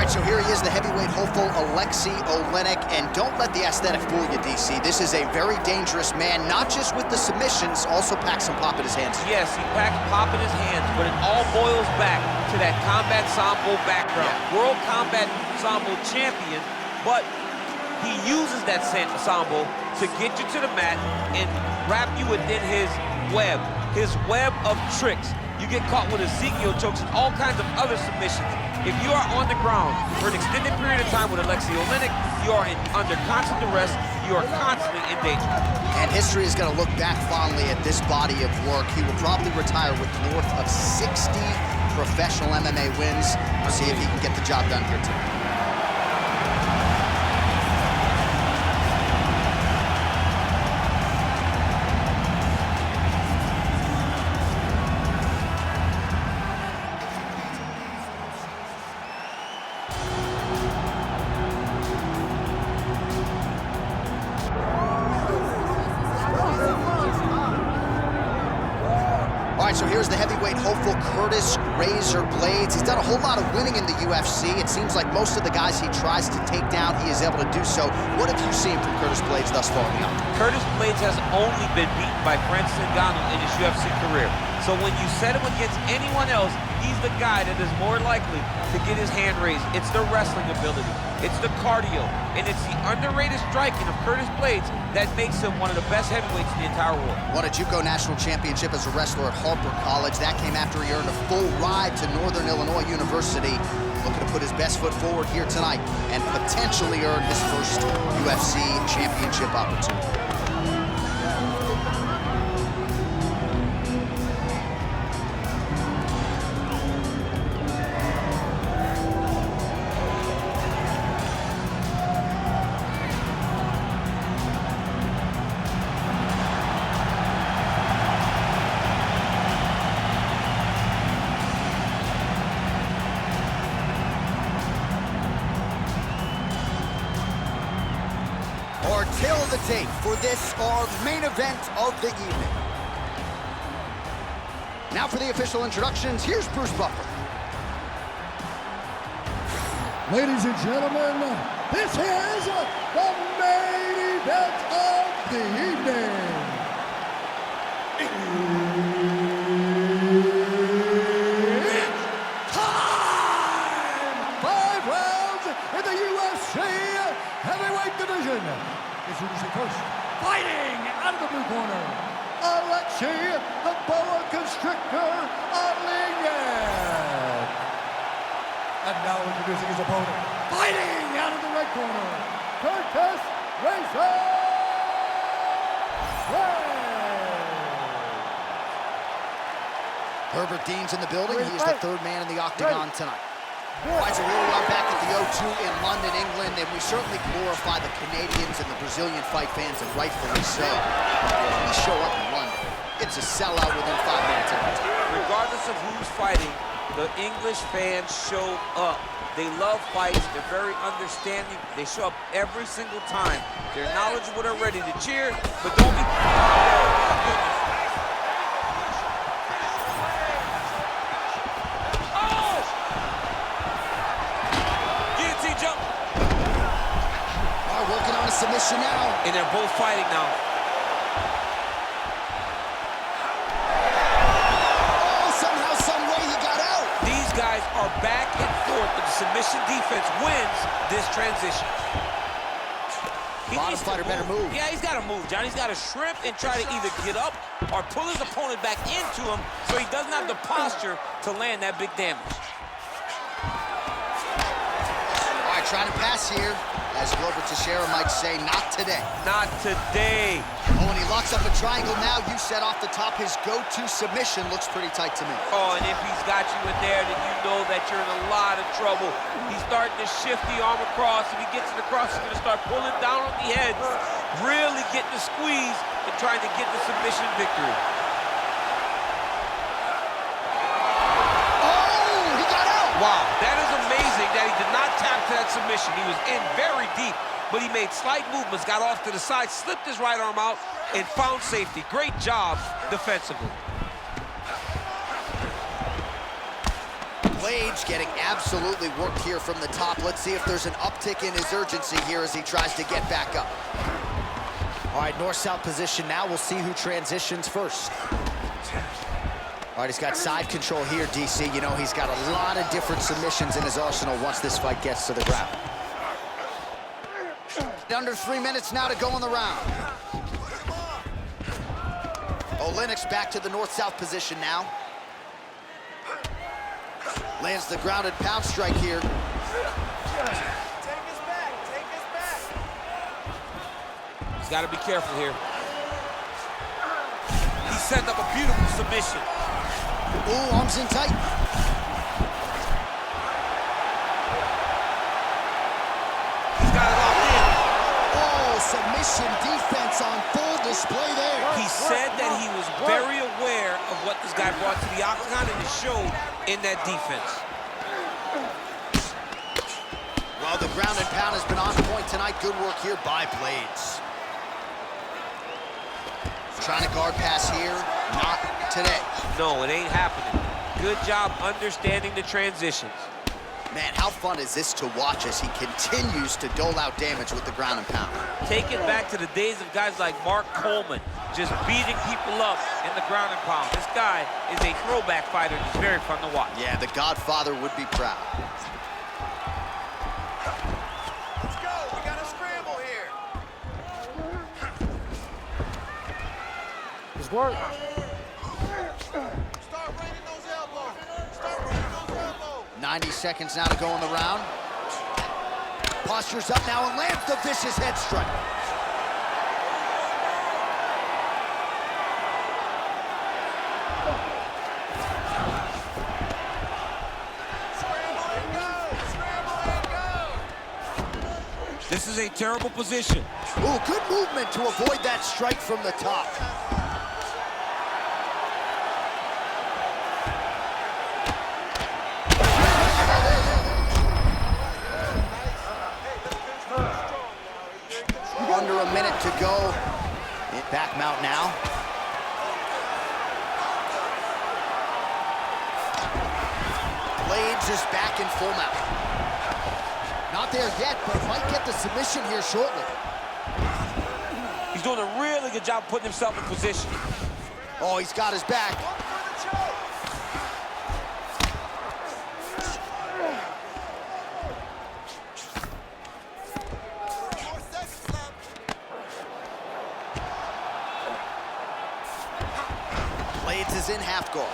right, so here he is, the heavyweight hopeful, Aleksei Oleinik, and don't let the aesthetic fool you, DC. This is a very dangerous man, not just with the submissions, also packs some pop in his hands. Yes, he packs pop in his hands, but it all boils back to that combat sambo background. Yeah. World Combat Sambo champion, but he uses that sambo to get you to the mat and wrap you within his web of tricks. You get caught with Ezekiel chokes and all kinds of other submissions. If you are on the ground for an extended period of time with Aleksei Oleinik, you are under constant duress, you are constantly in danger. And history is going to look back fondly at this body of work. He will probably retire with north of 60 professional MMA wins. We'll see if he can get the job done here tonight. All right, so here's the heavyweight hopeful, Curtis Razor Blaydes. He's done a whole lot of winning in the UFC. It seems like most of the guys he tries to take down, he is able to do so. What have you seen from Curtis Blaydes thus far in the octagon? Curtis Blaydes has only been beaten by Francis Ngannou in his UFC career. So when you set him against anyone else, he's the guy that is more likely to get his hand raised. It's the wrestling ability, it's the cardio, and it's the underrated striking of Curtis Blaydes that makes him one of the best heavyweights in the entire world. Won a JUCO national championship as a wrestler at Harper College. That came after he earned a full ride to Northern Illinois University. Looking to put his best foot forward here tonight and potentially earn his first UFC championship opportunity. Our tail of the tape for this, our main event of the evening. Now for the official introductions, here's Bruce Buffer. Ladies and gentlemen, this is the main event of the evening. It's time! 5 rounds in the UFC heavyweight division. Introducing first, fighting out of the blue corner, Aleksei the Boa Constrictor Oleinik. And now introducing his opponent, fighting out of the red corner, Curtis Razor Blaydes. Herbert Dean's in the building. He is the third man in the octagon tonight. All right, so here we are back at the O2 in London, England, and we certainly glorify the Canadians and the Brazilian fight fans, and rightfully so. When we show up in London, it's a sellout within 5 minutes every time. Regardless of who's fighting, the English fans show up. They love fights, they're very understanding, they show up every single time. They're knowledgeable, they're ready to cheer, but don't be... Submission now. And they're both fighting now. Oh, somehow, some way he got out. These guys are back and forth, but the submission defense wins this transition. A lot of fighter better move. Yeah, he's got to move, John. He's got to shrimp and try to either get up or pull his opponent back into him so he doesn't have the posture to land that big damage. All right, trying to pass here. As Glover Teixeira might say, not today. Not today. Oh, and he locks up a triangle now. You said off the top, his go-to submission looks pretty tight to me. Oh, and if he's got you in there, then you know that you're in a lot of trouble. He's starting to shift the arm across. If he gets it across, he's going to start pulling down on the head, really getting the squeeze and trying to get the submission victory. Oh, he got out. Wow, that is amazing that he did not tap to that submission. He was in very deep, but he made slight movements, got off to the side, slipped his right arm out, and found safety. Great job defensively. Blaydes Blaydes getting absolutely worked here from the top. Let's see if there's an uptick in his urgency here as he tries to get back up. All right, north-south position now. We'll see who transitions first. All right, he's got side control here, DC. You know, he's got a lot of different submissions in his arsenal once this fight gets to the ground. Under 3 minutes now to go in the round. Oleinik's back to the north-south position now. Lands the grounded pound strike here. Take us back, take us back. He's got to be careful here. He's setting up a beautiful submission. Ooh, arms in tight. He's got it locked in. Oh, submission defense on full display there. He said that he was very aware of what this guy brought to the octagon, and it showed in that defense. Well, the ground and pound has been on point tonight. Good work here by Blaydes. Trying to guard pass here. Not today. No, it ain't happening. Good job understanding the transitions. Man, how fun is this to watch as he continues to dole out damage with the ground and pound? Take it back to the days of guys like Mark Coleman, just beating people up in the ground and pound. This guy is a throwback fighter. It's very fun to watch. Yeah, the Godfather would be proud. Let's go, we got a scramble here. His work. Start raining those elbows. Start raining those elbows. 90 seconds now to go in the round. Postures up now and lands the vicious head strike. Scramble and go, scramble and go. This is a terrible position. Ooh, good movement to avoid that strike from the top. Under a minute to go. Back mount now. Blaydes is back in full mount. Not there yet, but might get the submission here shortly. He's doing a really good job putting himself in position. Oh, he's got his back. Blaydes is in half guard.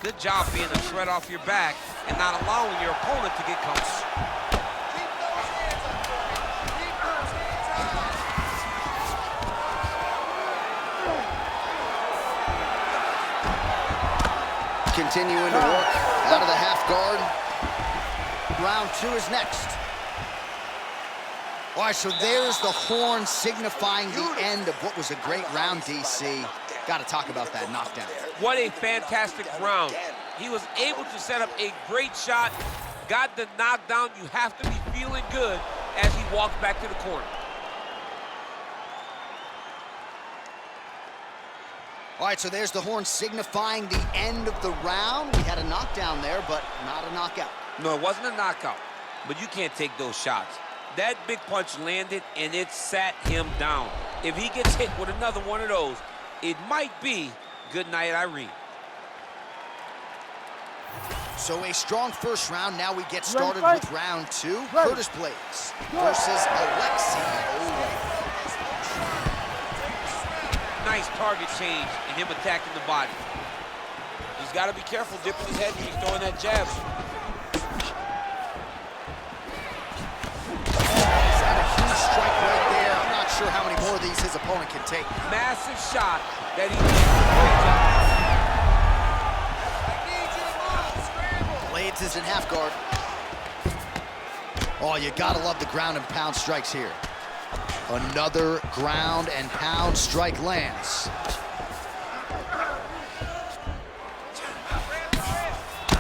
Good job being a threat off your back and not allowing your opponent to get comfortable. Continuing to work out of the half guard. Round 2 is next. All right, so there's the horn signifying the end of what was a great round, DC. Got to talk about that knockdown. What a fantastic round. He was able to set up a great shot, got the knockdown. You have to be feeling good as he walks back to the corner. All right, so there's the horn signifying the end of the round. We had a knockdown there, but not a knockout. No, it wasn't a knockout, but you can't take those shots. That big punch landed, and it sat him down. If he gets hit with another one of those, it might be good night, Irene. So a strong first round. Now we get started with round 2. Curtis Blaydes versus Aleksei Oleinik. Nice target change and him attacking the body. He's got to be careful dipping his head when he's throwing that jab. He's had a huge strike right there. I'm not sure how many more of these his opponent can take. Massive shot that he did a great job. Blaydes is in half guard. Oh, you gotta love the ground and pound strikes here. Another ground and pound strike lands.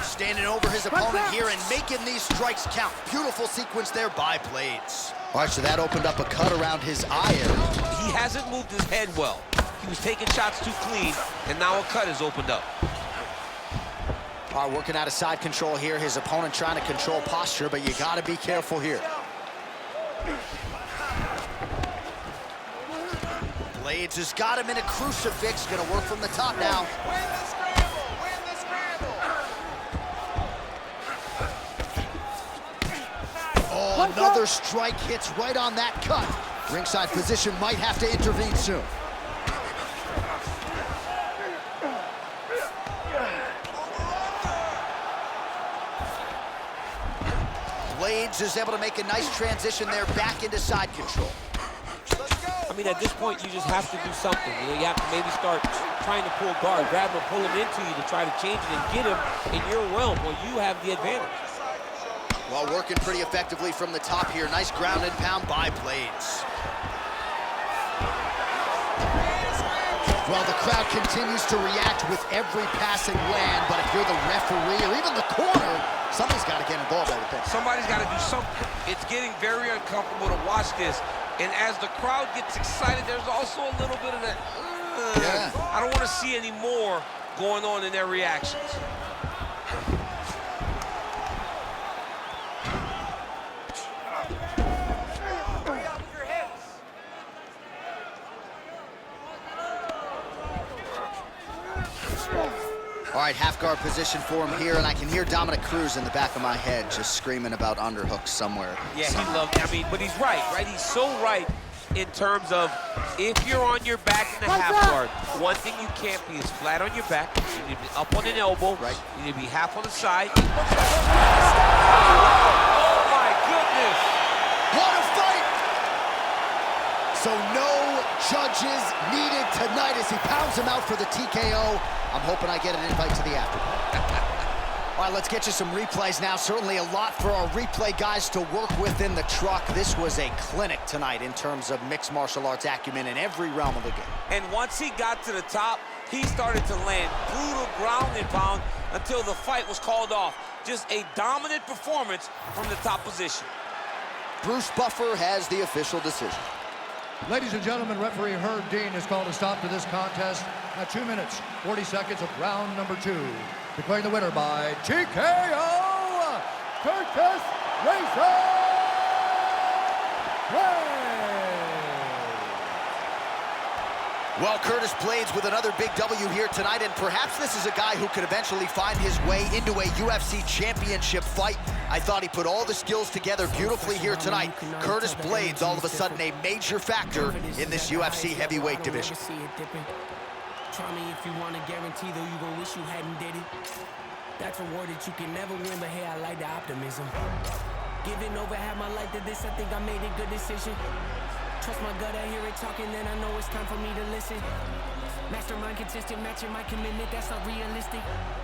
Standing over his opponent here and making these strikes count. Beautiful sequence there by Blaydes. All right, so that opened up a cut around his eye area. He hasn't moved his head well. He was taking shots too clean, and now a cut is opened up. All right, working out of side control here. His opponent trying to control posture, but you got to be careful here. Blaydes has got him in a crucifix. Going to work from the top now. Win the scramble! Win the scramble! Oh, another strike hits right on that cut. Ringside position might have to intervene soon. Blaydes is able to make a nice transition there back into side control. I mean, at this point, you just have to do something. You have to maybe start trying to pull guard, grab him, pull him into you to try to change it and get him in your realm where you have the advantage. Well, working pretty effectively from the top here. Nice ground and pound by Blaydes. Well, the crowd continues to react with every passing land, but if you're the referee or even the corner, somebody's got to get involved, I would think. Somebody's got to do something. It's getting very uncomfortable to watch this. And as the crowd gets excited, there's also a little bit of that, I don't want to see any more going on in their reactions. All right, half guard position for him here, and I can hear Dominic Cruz in the back of my head just screaming about underhooks somewhere. Yeah, he loves, I mean, but he's right? He's so right in terms of if you're on your back in the half guard, one thing you can't be is flat on your back. You need to be up on an elbow. Right. You need to be half on the side. Oh, my goodness. What a fight! So no judges needed tonight as he pounds him out for the TKO. I'm hoping I get an invite to the after. All right, let's get you some replays now. Certainly a lot for our replay guys to work with in the truck. This was a clinic tonight in terms of mixed martial arts acumen in every realm of the game. And once he got to the top, he started to land brutal ground and pound until the fight was called off. Just a dominant performance from the top position. Bruce Buffer has the official decision. Ladies and gentlemen, referee Herb Dean has called a stop to this contest at 2 minutes, 40 seconds of round number 2. Declaring the winner by TKO, Curtis Razor Well, Curtis Blaydes with another big W here tonight, and perhaps this is a guy who could eventually find his way into a UFC championship fight. I thought he put all the skills together beautifully here tonight. Curtis Blaydes, all of a sudden, a major factor in this UFC heavyweight division. Try me if you want to guarantee, though you gon' wish you hadn't did it. That's a word that you can never win, but hey, I like the optimism. Giving over half my life to this, I think I made a good decision. Trust my gut, I hear it talking, then I know it's time for me to listen. Mastermind consistent, matching my commitment, that's not realistic.